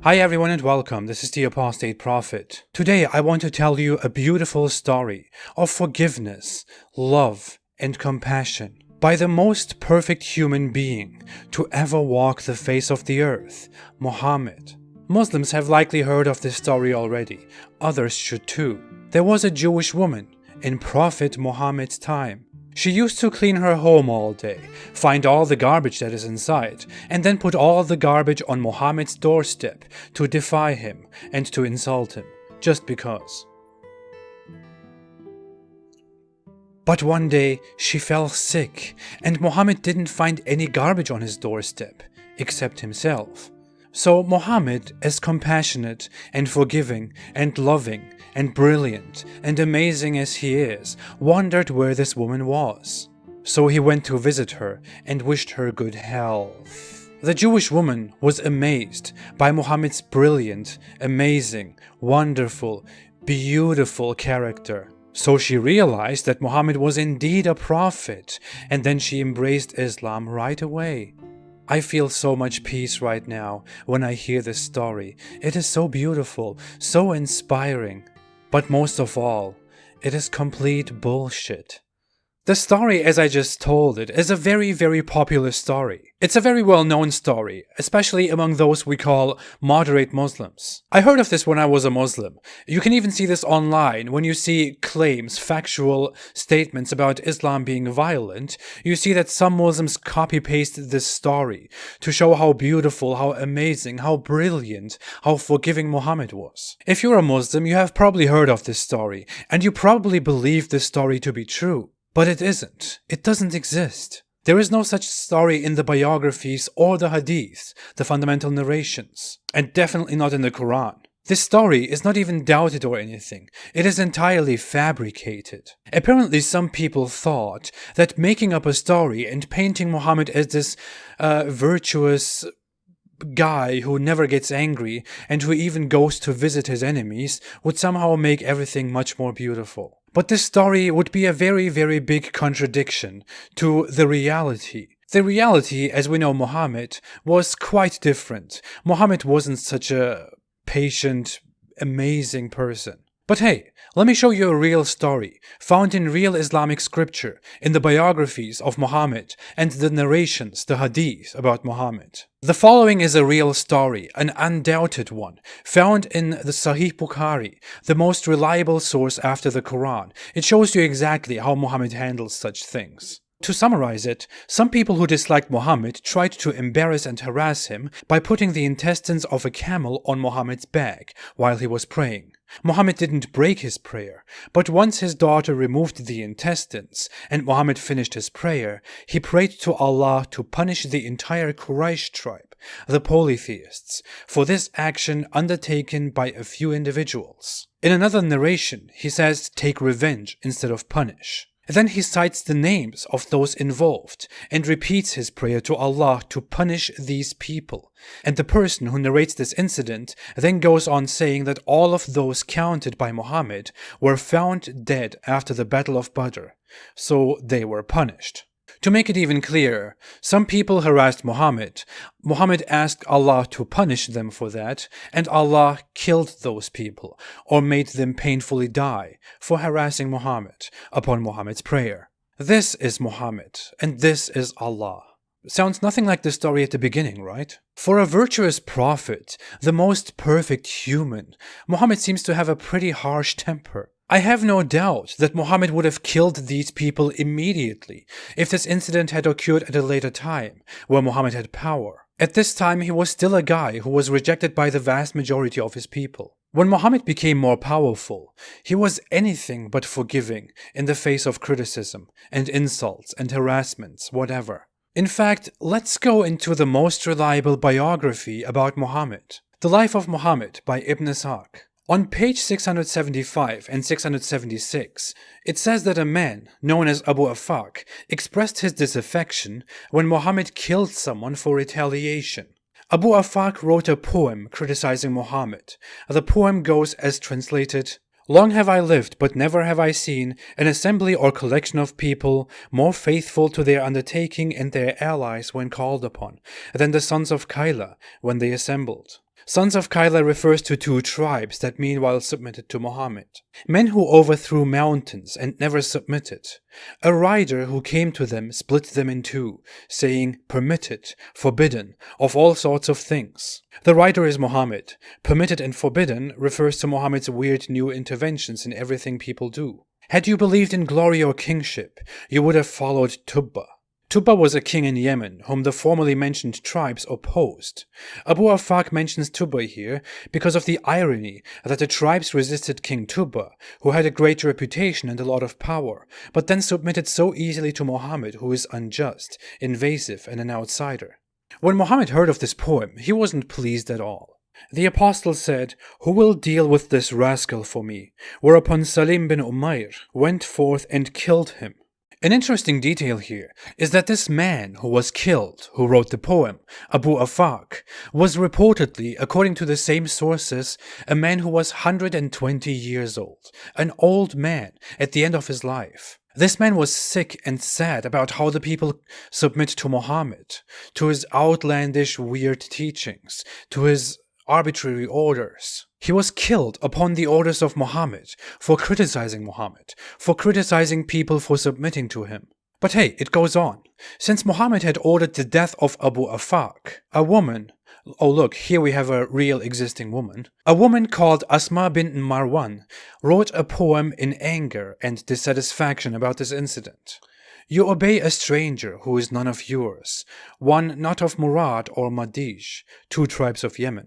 Hi everyone and welcome, this is the Apostate Prophet. Today I want to tell you a beautiful story of forgiveness, love, and compassion by the most perfect human being to ever walk the face of the earth, Muhammad. Muslims have likely heard of this story already, others should too. There was a Jewish woman in Prophet Muhammad's time. She used to clean her home all day, find all the garbage that is inside, and then put all the garbage on Muhammad's doorstep to defy him and to insult him, just because. But one day she fell sick, and Muhammad didn't find any garbage on his doorstep, except himself. So Muhammad, as compassionate and forgiving and loving and brilliant and amazing as he is, wondered where this woman was. So he went to visit her and wished her good health. The Jewish woman was amazed by Muhammad's brilliant, amazing, wonderful, beautiful character. So she realized that Muhammad was indeed a prophet, and then she embraced Islam right away. I feel so much peace right now when I hear this story. It is so beautiful, so inspiring. But most of all, it is complete bullshit. The story, as I just told it, is a very, very popular story. It's a very well-known story, especially among those we call moderate Muslims. I heard of this when I was a Muslim. You can even see this online when you see claims, factual statements about Islam being violent. You see that some Muslims copy-paste this story to show how beautiful, how amazing, how brilliant, how forgiving Muhammad was. If you're a Muslim, you have probably heard of this story, and you probably believe this story to be true. But it isn't. It doesn't exist. There is no such story in the biographies or the hadiths, the fundamental narrations, and definitely not in the Quran. This story is not even doubted or anything. It is entirely fabricated. Apparently some people thought that making up a story and painting Muhammad as this virtuous guy who never gets angry and who even goes to visit his enemies would somehow make everything much more beautiful. But this story would be a very, very big contradiction to the reality. The reality, as we know Muhammad, was quite different. Muhammad wasn't such a patient, amazing person. But hey, let me show you a real story, found in real Islamic scripture, in the biographies of Muhammad and the narrations, the hadith about Muhammad. The following is a real story, an undoubted one, found in the Sahih Bukhari, the most reliable source after the Quran. It shows you exactly how Muhammad handles such things. To summarize it, some people who disliked Muhammad tried to embarrass and harass him by putting the intestines of a camel on Muhammad's back while he was praying. Muhammad didn't break his prayer, but once his daughter removed the intestines and Muhammad finished his prayer, he prayed to Allah to punish the entire Quraysh tribe, the polytheists, for this action undertaken by a few individuals. In another narration, he says, "Take revenge instead of punish." Then he cites the names of those involved and repeats his prayer to Allah to punish these people. And the person who narrates this incident then goes on saying that all of those counted by Muhammad were found dead after the Battle of Badr, so they were punished. To make it even clearer, some people harassed Muhammad. Muhammad asked Allah to punish them for that, and Allah killed those people, or made them painfully die, for harassing Muhammad upon Muhammad's prayer. This is Muhammad, and this is Allah. Sounds nothing like the story at the beginning, right? For a virtuous prophet, the most perfect human, Muhammad seems to have a pretty harsh temper. I have no doubt that Muhammad would have killed these people immediately if this incident had occurred at a later time, where Muhammad had power. At this time, he was still a guy who was rejected by the vast majority of his people. When Muhammad became more powerful, he was anything but forgiving in the face of criticism and insults and harassments, whatever. In fact, let's go into the most reliable biography about Muhammad, The Life of Muhammad by Ibn Ishaq. On page 675 and 676, it says that a man, known as Abu Afaq, expressed his disaffection when Muhammad killed someone for retaliation. Abu Afaq wrote a poem criticizing Muhammad. The poem goes as translated, "Long have I lived, but never have I seen an assembly or collection of people more faithful to their undertaking and their allies when called upon, than the sons of Kaila when they assembled. Sons of Kayla refers to two tribes that meanwhile submitted to Muhammad. Men who overthrew mountains and never submitted. A rider who came to them split them in two, saying permitted, forbidden, of all sorts of things. The rider is Muhammad. Permitted and forbidden refers to Muhammad's weird new interventions in everything people do. Had you believed in glory or kingship, you would have followed Tubba. Tubba was a king in Yemen, whom the formerly mentioned tribes opposed. Abu Afaq mentions Tubba here because of the irony that the tribes resisted King Tubba, who had a great reputation and a lot of power, but then submitted so easily to Muhammad, who is unjust, invasive, and an outsider. When Muhammad heard of this poem, he wasn't pleased at all. The apostle said, "Who will deal with this rascal for me?" Whereupon Salim bin Umayr went forth and killed him. An interesting detail here is that this man who was killed, who wrote the poem, Abu Afaq, was reportedly, according to the same sources, a man who was 120 years old, an old man at the end of his life. This man was sick and sad about how the people submit to Muhammad, to his outlandish, weird teachings, to his arbitrary orders. He was killed upon the orders of Muhammad for criticizing Muhammad, for criticizing people for submitting to him. But hey, it goes on. Since Muhammad had ordered the death of Abu Afaq, a woman, oh look, here we have a real existing woman, a woman called Asma bint Marwan wrote a poem in anger and dissatisfaction about this incident. You obey a stranger who is none of yours, one not of Murad or Madij, two tribes of Yemen.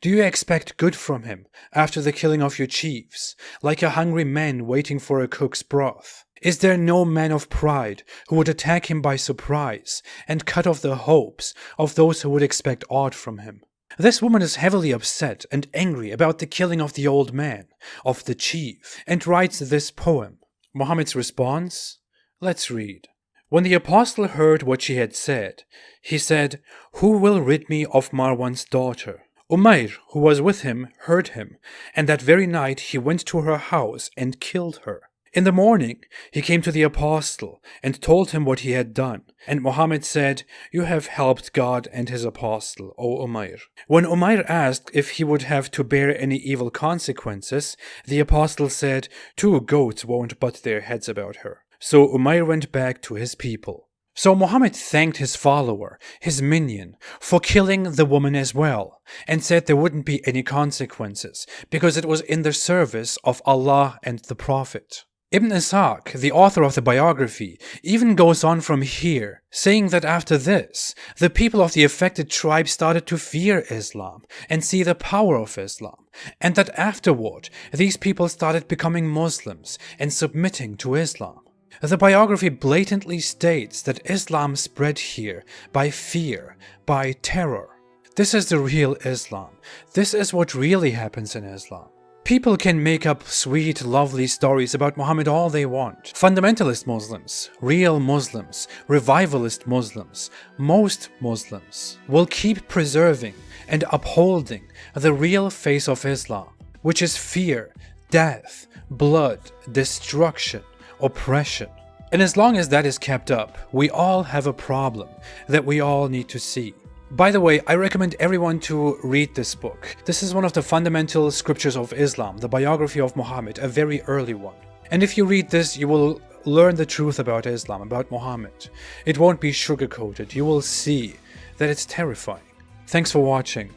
Do you expect good from him after the killing of your chiefs, like a hungry man waiting for a cook's broth? Is there no man of pride who would attack him by surprise and cut off the hopes of those who would expect aught from him? This woman is heavily upset and angry about the killing of the old man, of the chief, and writes this poem. Muhammad's response? Let's read. When the apostle heard what she had said, he said, "Who will rid me of Marwan's daughter?" Umayr, who was with him, heard him, and that very night he went to her house and killed her. In the morning he came to the apostle and told him what he had done, and Muhammad said, "You have helped God and his apostle, O Umayr." When Umayr asked if he would have to bear any evil consequences, the apostle said, "Two goats won't butt their heads about her." So Umayr went back to his people. So Muhammad thanked his follower, his minion, for killing the woman as well, and said there wouldn't be any consequences, because it was in the service of Allah and the Prophet. Ibn Ishaq, the author of the biography, even goes on from here, saying that after this, the people of the affected tribe started to fear Islam and see the power of Islam, and that afterward, these people started becoming Muslims and submitting to Islam. The biography blatantly states that Islam spread here by fear, by terror. This is the real Islam. This is what really happens in Islam. People can make up sweet, lovely stories about Muhammad all they want. Fundamentalist Muslims, real Muslims, revivalist Muslims, most Muslims will keep preserving and upholding the real face of Islam, which is fear, death, blood, destruction, oppression. And as long as that is kept up, we all have a problem that we all need to see. By the way, I recommend everyone to read this book. This is one of the fundamental scriptures of Islam, the biography of Muhammad, a very early one. And if you read this, you will learn the truth about Islam, about Muhammad. It won't be sugar-coated. You will see that it's terrifying. Thanks for watching.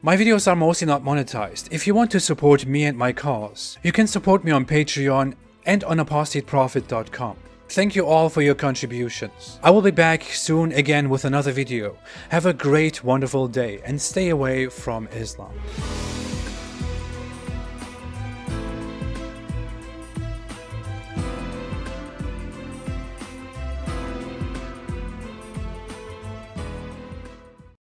My videos are mostly not monetized. If you want to support me and my cause, you can support me on Patreon and on apostateprofit.com. Thank you all for your contributions. I will be back soon again with another video. Have a great, wonderful day and stay away from Islam.